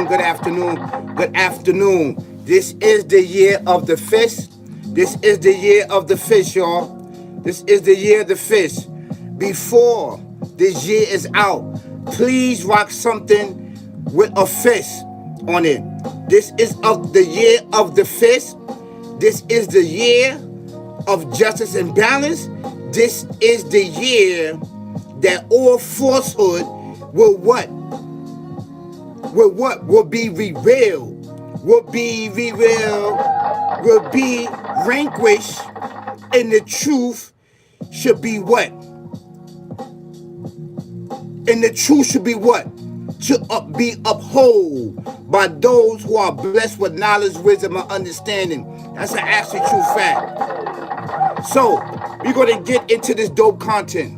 good afternoon, good afternoon. This is the year of the fish. This is the year of the fish, y'all. This is the year of the fish. Before this year is out, please rock something with a fish on it. This is of the year of the fish. This is the year of justice and balance. This is the year that all falsehood will what? Will be revealed. Will be revealed. Will be relinquished. And the truth should be what? And the truth should be what? Should be upheld by those who are blessed with knowledge, wisdom, and understanding. That's an actually true fact. So, we're going to get into this dope content.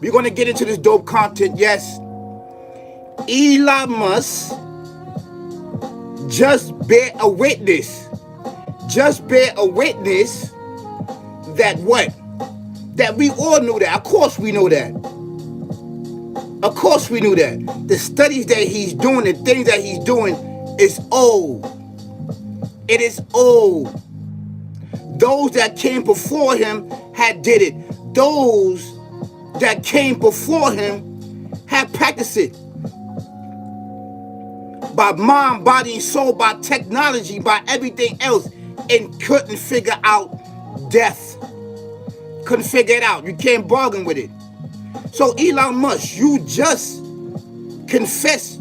We're going to get into this dope content, yes. Elon Musk just bear a witness. Just bear a witness that what? That we all knew that. Of course we know that. Of course we knew that. The studies that he's doing, the things that he's doing is old. It is old. Those that came before him had did it. Those that came before him had practiced it. By mind, body, and soul, by technology, by everything else, and couldn't figure out death. Couldn't figure it out. You can't bargain with it. So Elon Musk, you just confess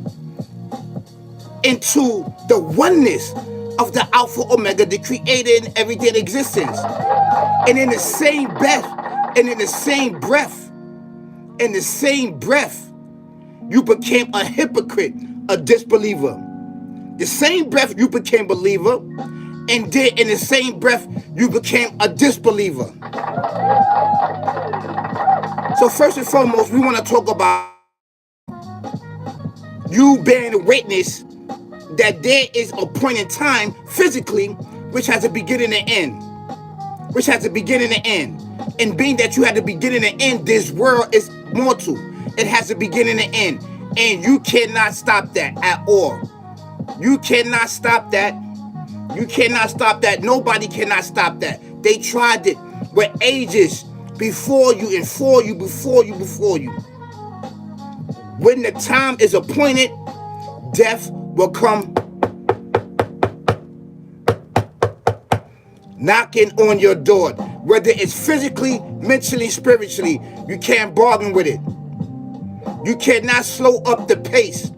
into the oneness of the Alpha Omega, the creator in everything existence. And in the same breath, you became a hypocrite, a disbeliever. The same breath you became believer, and then in the same breath you became a disbeliever. So first and foremost, we want to talk about you bearing a witness that there is a point in time physically which has a beginning and end. Which has a beginning and end. And being that you had a beginning and end, this world is mortal. It has a beginning and end. And you cannot stop that at all. You cannot stop that. You cannot stop that. Nobody cannot stop that. They tried it with ages before you and for you, before you. When the time is appointed, death will come knocking on your door. Whether it's physically, mentally, spiritually, you can't bargain with it. You cannot slow up the pace.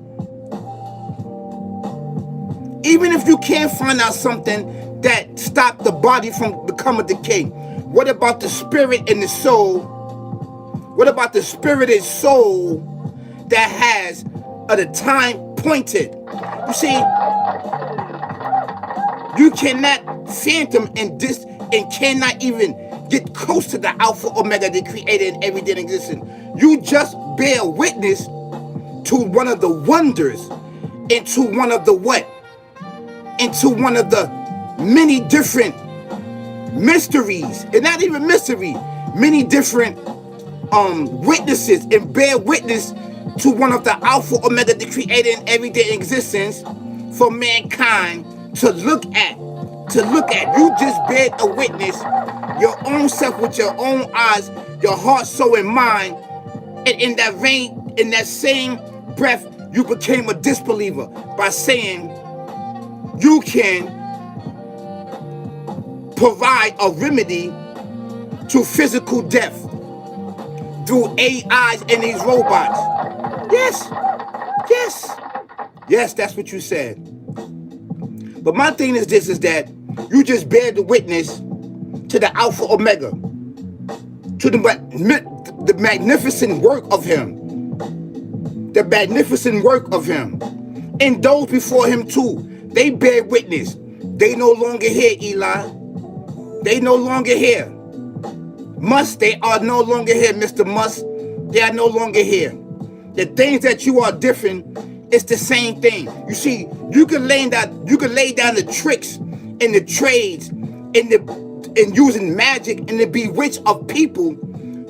Even if you can't find out something that stopped the body from becoming decay, what about the spirit and the soul? What about the spirit and soul that has at a time pointed? You see, you cannot phantom and cannot even get close to the Alpha Omega, the creator in everything existing. You just bear witness to one of the wonders, into one of the what? Into one of the many different mysteries, and not even mystery, many different witnesses, and bear witness to one of the Alpha Omega, the creator in everyday existence for mankind to look at. You just bear a witness, your own self with your own eyes, your heart, soul, and mind, and in that same breath, you became a disbeliever by saying you can provide a remedy to physical death through AIs and these robots. Yes, that's what you said. But my thing is this, is that you just bear the witness to the Alpha Omega, to the magnificent work of him. The magnificent work of him. And those before him too, they bear witness. They no longer here, Elon. They no longer here. Musk, they are no longer here, Mr. Musk. They are no longer here. The things that you are different, it's the same thing. You see, you can lay down the tricks and the trades and using magic and the bewitch of people,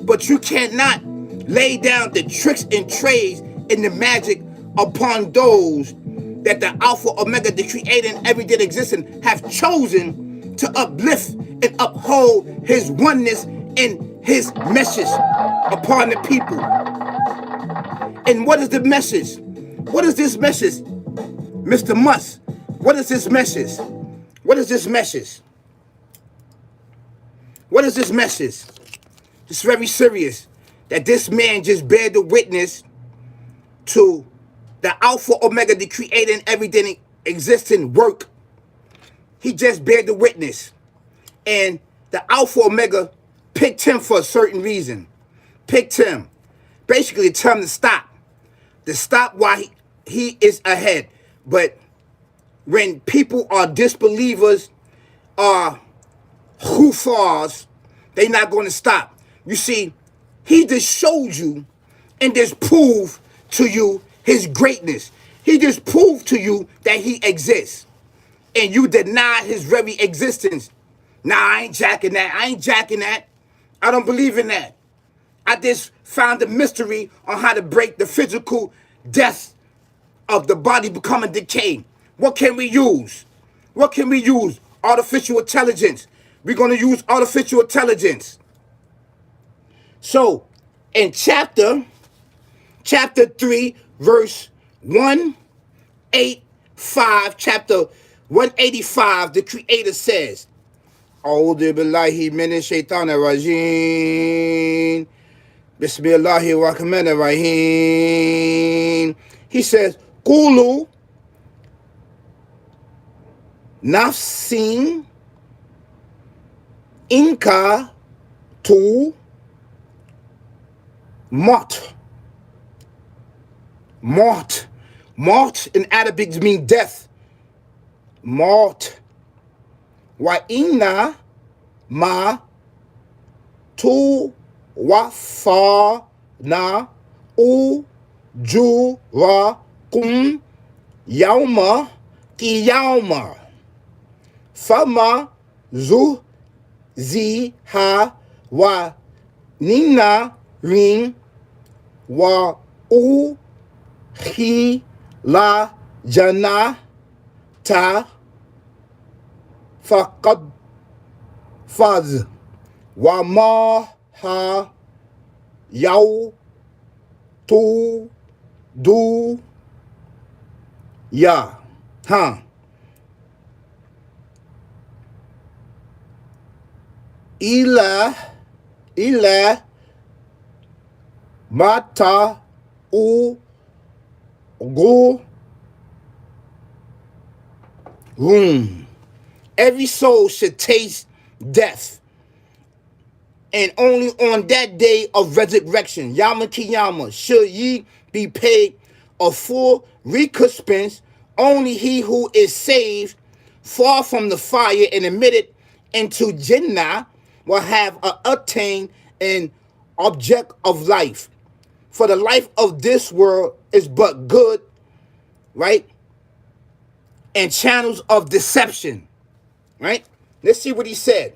but you cannot lay down the tricks and trades and the magic upon those that the Alpha, Omega, the Creator, and everything existing have chosen to uplift and uphold His oneness and His message upon the people. And what is the message? What is this message, Mr. Musk? What is this message? What is this message? What is this message? It's very serious that this man just bear the witness to the Alpha, Omega, the Creator, and everything existing work. He just bear the witness. And the Alpha, Omega picked him for a certain reason. Picked him. Basically, tell him to stop. To stop while he is ahead. But when people are disbelievers, are hoofars, they're not going to stop. You see, he just showed you and just proved to you his greatness. He just proved to you that he exists. And you deny his very existence. Nah, I ain't jacking that. I ain't jacking that. I don't believe in that. I just found the mystery on how to break the physical death of the body becoming decay. What can we use? What can we use? Artificial intelligence. We're going to use artificial intelligence. So, in chapter 3, verse 185, chapter 185, the Creator says, A'udhu billahi minash shaitanir rajim. Bismillahirrahmanirrahim. He says, Kulu nafsin inka tu mort. Mort. Mort in Arabic means death. Mort. Wa inna ma tu wafa na ujurakum yawma qiyama. Fama zuziha wa nina rin wa la jana ta faqad faz wa ma ha yaw tu du ya ha ila mata u go room. Every soul should taste death, and only on that day of resurrection, Yama Kiyama, should ye be paid a full recompense. Only he who is saved far from the fire and admitted into Jannah will have attained an object of life. For the life of this world is but good, right? And channels of deception, right? Let's see what he said.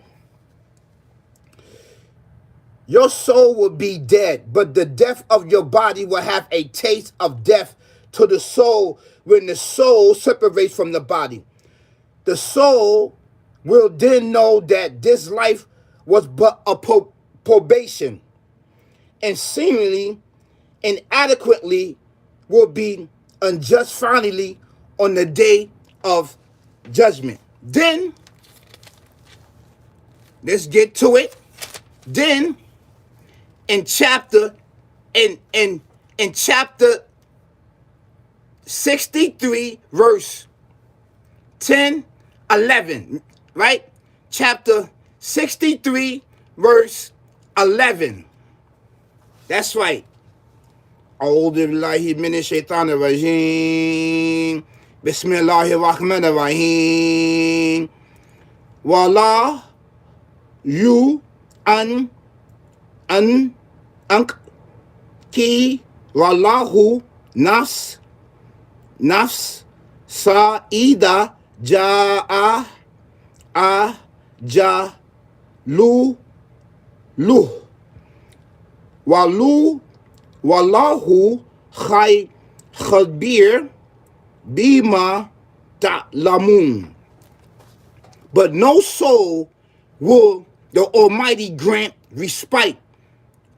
Your soul will be dead, but the death of your body will have a taste of death to the soul when the soul separates from the body. The soul will then know that this life was but a probation, and seemingly inadequately will be unjust finally on the day of judgment. Then, let's get to it. Then, in chapter 63, verse 10, 11, right? Chapter 63, verse 11. That's right. A'udhu billahi minash shaitanir rajim. Bismillahirrahmanirrahim. Wala you an ki wallahu nafs sa'ida ja'a lu wallahu khabir Bima da Lamun. But no soul will the Almighty grant respite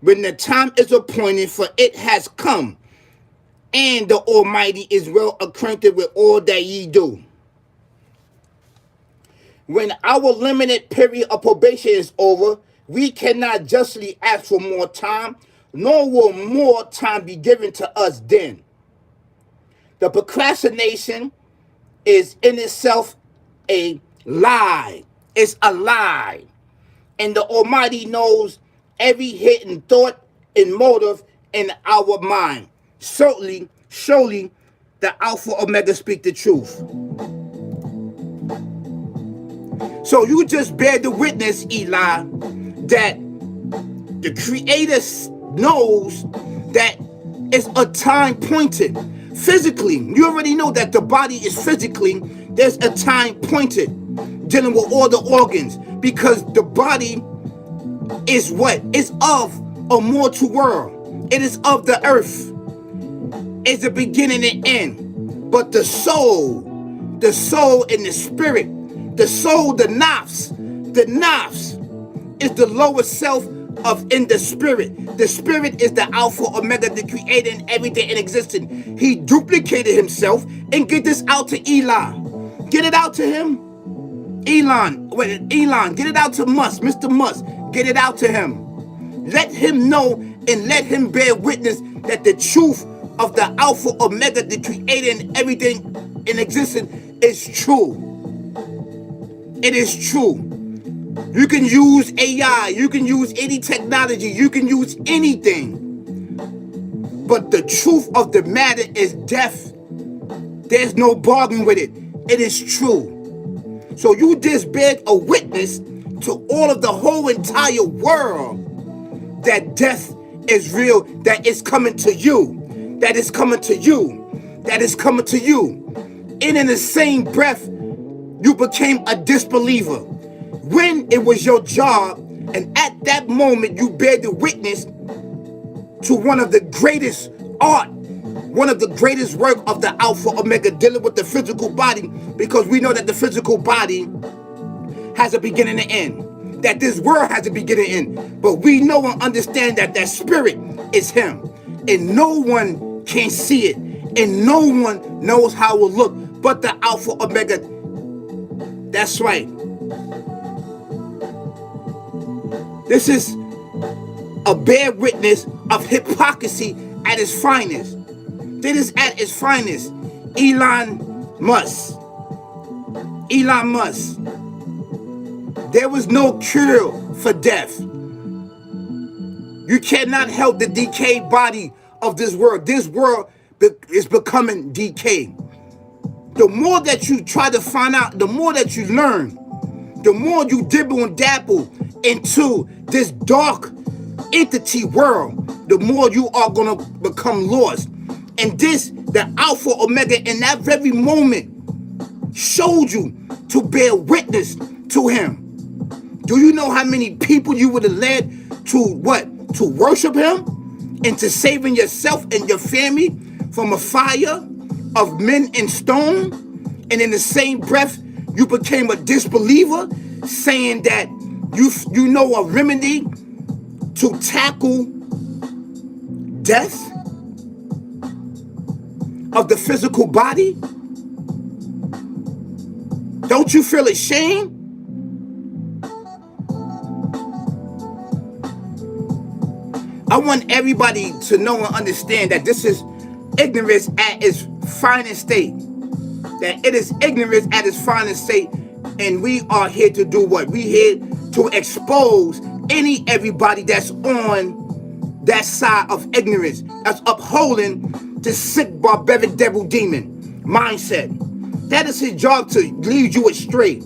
when the time is appointed, for it has come, and the Almighty is well acquainted with all that ye do. When our limited period of probation is over, we cannot justly ask for more time, nor will more time be given to us then. The procrastination is in itself a lie. It's a lie. And the Almighty knows every hidden thought and motive in our mind. Surely, the Alpha Omega speak the truth. So you just bear the witness, Eli, that the Creator knows that it's a time pointed. Physically, you already know that the body is physically, there's a time pointed dealing with all the organs, because the body is what? It's of a mortal world. It is of the earth. It's the beginning and end. But the soul and the spirit, the soul, the nafs is the lower self of in the spirit. The spirit is the Alpha Omega, the creator and everything in existence. He duplicated himself. And get this out to Elon. Get it out to him. Elon, get it out to Musk, Mr. Musk. Get it out to him. Let him know and let him bear witness that the truth of the Alpha Omega, the creator and everything in existence, is true. It is true. You can use AI, you can use any technology, you can use anything. But the truth of the matter is death. There's no bargain with it. It is true. So you just bear a witness to all of the whole entire world that death is real, that is coming to you, that is coming to you, that is coming to you. And in the same breath, you became a disbeliever when it was your job, and at that moment you bear the witness to one of the greatest art, one of the greatest work of the Alpha Omega, dealing with the physical body, because we know that the physical body has a beginning and end, that this world has a beginning and end, but we know and understand that that spirit is him, and no one can see it, and no one knows how it will look but the Alpha Omega. That's right. This is a bear witness of hypocrisy at its finest. This is at its finest. Elon Musk. There was no cure for death. You cannot help the decayed body of this world. This world is becoming decayed. The more that you try to find out, the more that you learn, the more you dibble and dabble into this dark entity world, the more you are going to become lost. And this, the Alpha Omega, in that very moment, showed you to bear witness to him. Do you know how many people you would have led to what? To worship him, into saving yourself and your family from a fire of men and stone? And in the same breath, you became a disbeliever, saying that you know a remedy to tackle death of the physical body? Don't you feel ashamed? I want everybody to know and understand that this is ignorance at its finest state. That it is ignorance at its finest state. And we are here to do what? We here to expose everybody that's on that side of ignorance, that's upholding the sick, barbaric, devil, demon mindset. That is his job, to lead you astray.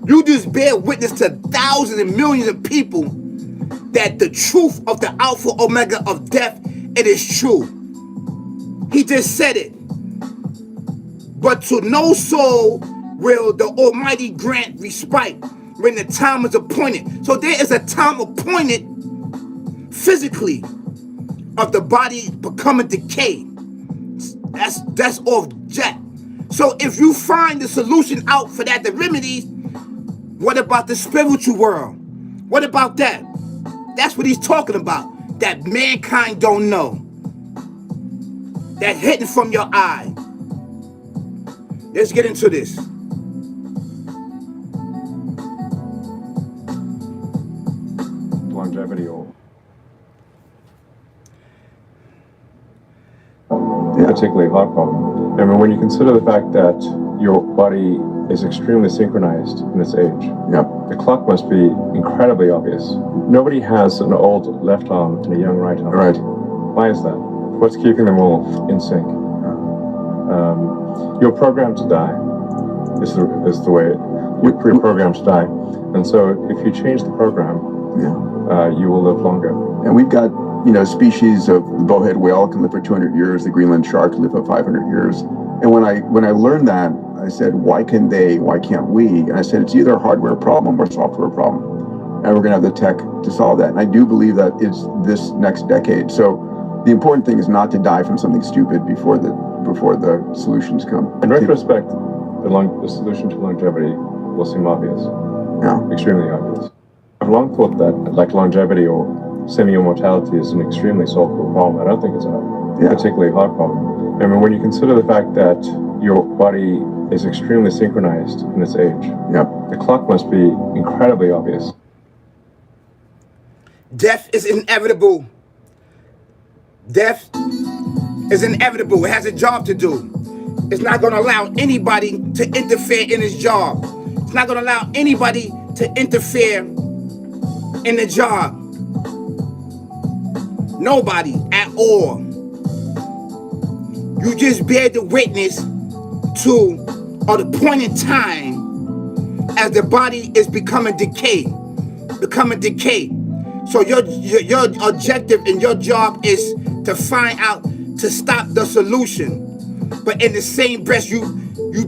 You just bear witness to thousands and millions of people that the truth of the Alpha Omega of death, it is true. He just said it. But to no soul will the Almighty grant respite when the time is appointed. So there is a time appointed physically of the body becoming decay. That's off jet. So if you find the solution out for that, the remedies, what about the spiritual world? What about that? That's what he's talking about. That mankind don't know. That hidden from your eye. Let's get into this. Longevity or particularly heart problem. I mean, when you consider the fact that your body is extremely synchronized in its age, the clock must be incredibly obvious. Nobody has an old left arm and a young right arm. Right. Why is that? What's keeping them all in sync? You're programmed to die. Is the way you're pre-programmed to die, and so if you change the program, you will live longer. And we've got, species of the bowhead whale can live for 200 years, the Greenland shark can live for 500 years. And when I learned that, I said, why can they? Why can't we? And I said, it's either a hardware problem or a software problem, and we're going to have the tech to solve that. And I do believe that it's this next decade. So the important thing is not to die from something stupid before the solutions come. In retrospect, the solution to longevity will seem obvious. Extremely obvious. I've long thought that like longevity or semi-immortality is an extremely solvable problem. I don't think it's a particularly hard problem. I mean, when you consider the fact that your body is extremely synchronized in its age, the clock must be incredibly obvious. Death is inevitable. Death is inevitable. It has a job to do. It's not going to allow anybody to interfere in his job. It's not going to allow anybody to interfere in the job. Nobody at all. You just bear the witness to or the point in time as the body is becoming decay. So your objective and your job is to find out, to stop the solution. But in the same breath, you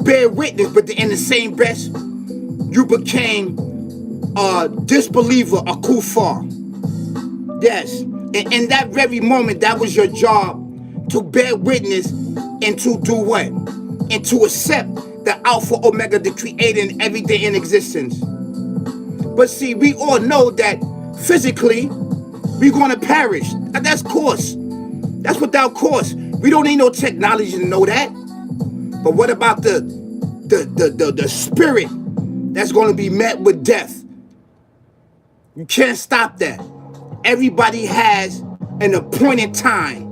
bear witness, but in the same breath, you became a disbeliever, a kuffar. Yes. And in that very moment, that was your job, to bear witness and to do what? And to accept the Alpha Omega, the creator and everything in existence. But see, we all know that physically, we're going to perish. That's course. That's without course. We don't need no technology to know that. But what about the spirit that's going to be met with death? You can't stop that. Everybody has an appointed time.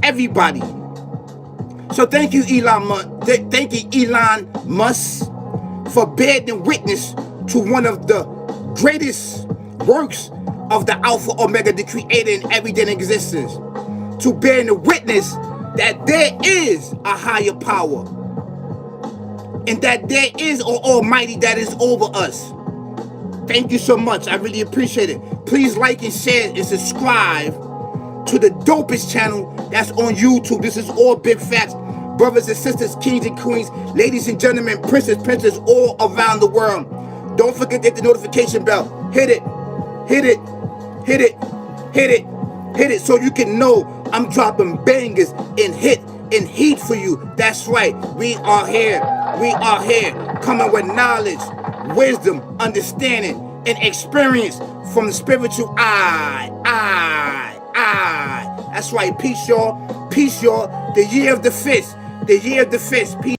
Everybody. So thank you, Elon Musk, for bearing witness to one of the greatest works of the Alpha Omega, the creator and everything in existence. To bear the witness that there is a higher power. And that there is an Almighty that is over us. Thank you so much. I really appreciate it. Please like and share and subscribe to the dopest channel that's on YouTube. This is all big facts. Brothers and sisters, kings and queens, ladies and gentlemen, princesses all around the world. Don't forget to hit the notification bell. Hit it. Hit it. Hit it. Hit it. Hit it so you can know I'm dropping bangers and heat for you. That's right. We are here. We are here. Coming with knowledge, wisdom, understanding, and experience from the spiritual eye. That's right. Peace, y'all. Peace, y'all. The year of the fist. The year of the fist. Peace.